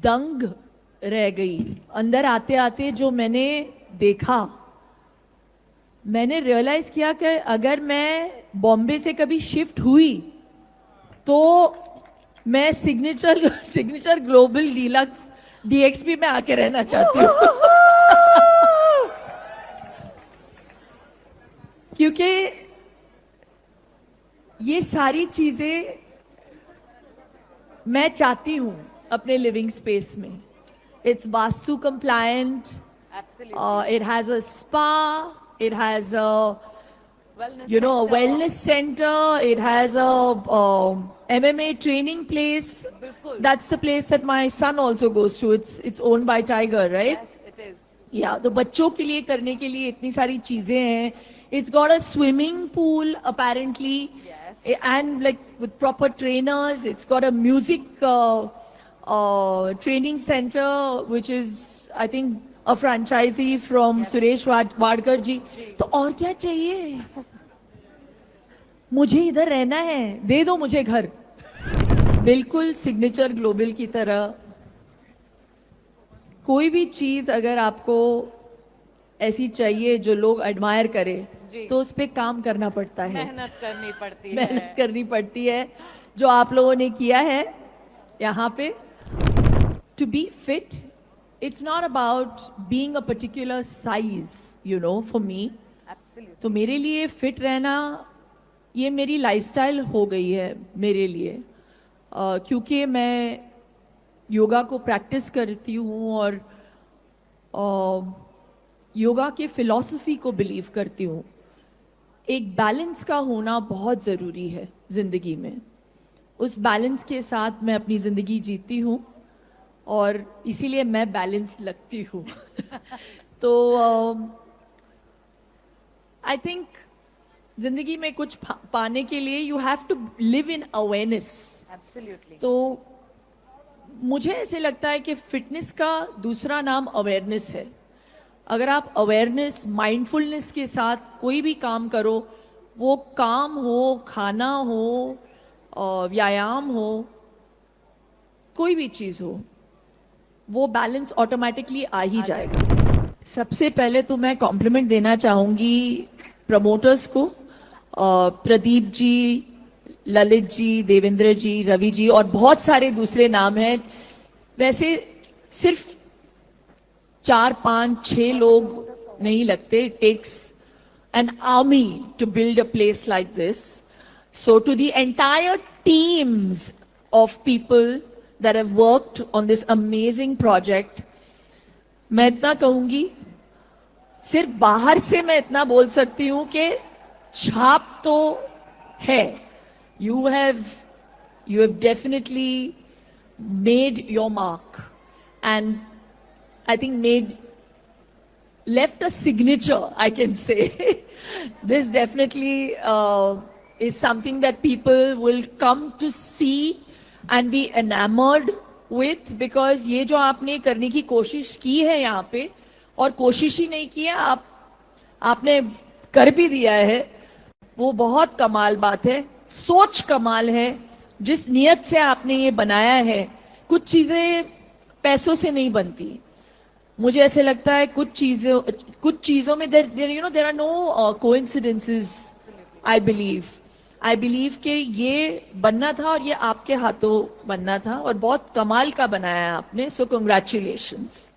दंग रह गई अंदर आते आते। जो मैंने देखा, मैंने रियलाइज किया कि अगर मैं बॉम्बे से कभी शिफ्ट हुई तो मैं सिग्नेचर सिग्नेचर ग्लोबल डीलक्स डीएक्सपी में आके रहना चाहती हूँ। क्योंकि ये सारी चीजें मैं चाहती हूँ अपने लिविंग स्पेस में। It's vastu compliant, it has a spa, it has a a wellness center, it has a MMA training place. That's the place that my son also goes to. It's owned by Tiger, right? Yes, it is. Yeah, तो बच्चों के लिए करने के लिए इतनी सारी चीजें हैं. It's got a swimming pool apparently. Yes. And like with proper trainers. It's got a music training center, which is I think a franchisee from Suresh Wadkar जी. तो और क्या चाहिए? मुझे इधर रहना है, दे दो मुझे घर. बिल्कुल सिग्नेचर ग्लोबल की तरह. कोई भी चीज अगर आपको ऐसी चाहिए जो लोग एडमायर करे, तो उस पे काम करना पड़ता है, मेहनत करनी पड़ती है. मेहनत करनी पड़ती है, जो आप लोगों ने किया है यहाँ पे. To be fit, it's not about being a particular size, for me. Absolutely. तो मेरे लिए फिट रहना ये मेरी लाइफस्टाइल हो गई है मेरे लिए. क्योंकि मैं योगा को प्रैक्टिस करती हूँ और योगा के फिलॉसफी को बिलीव करती हूँ. एक बैलेंस का होना बहुत ज़रूरी है ज़िंदगी में. उस बैलेंस के साथ मैं अपनी ज़िंदगी जीती हूँ और इसीलिए मैं बैलेंस लगती हूँ. तो आई थिंक जिंदगी में कुछ पाने के लिए you have to live in awareness. Absolutely. तो मुझे ऐसे लगता है कि फिटनेस का दूसरा नाम अवेयरनेस है. अगर आप अवेयरनेस, माइंडफुलनेस के साथ कोई भी काम करो, वो काम हो, खाना हो, व्यायाम हो, कोई भी चीज़ हो, वो बैलेंस ऑटोमेटिकली आ ही जाएगा. सबसे पहले तो मैं कॉम्प्लीमेंट देना चाहूँगी प्रमोटर्स को. प्रदीप जी, ललित जी, देवेंद्र जी, रवि जी और बहुत सारे दूसरे नाम हैं. वैसे सिर्फ 4, 5, 6 लोग नहीं लगते. It takes an army to build a place like this. So to the entire teams of people that have worked on this amazing project, मैं इतना कहूंगी, सिर्फ बाहर से मैं इतना बोल सकती हूं कि छाप तो है. You have definitely made your mark and I think left a signature, I can say. This definitely is something that people will come to see and be enamored with, because ये जो आपने करने की कोशिश की है यहाँ पे, और कोशिश ही नहीं की है, आपने कर भी दिया है, वो बहुत कमाल बात है. सोच कमाल है. जिस नियत से आपने ये बनाया है, कुछ चीजें पैसों से नहीं बनती. मुझे ऐसे लगता है कुछ चीजों में there are no coincidences. I believe कि ये बनना था और ये आपके हाथों बनना था और बहुत कमाल का बनाया है आपने. So congratulations.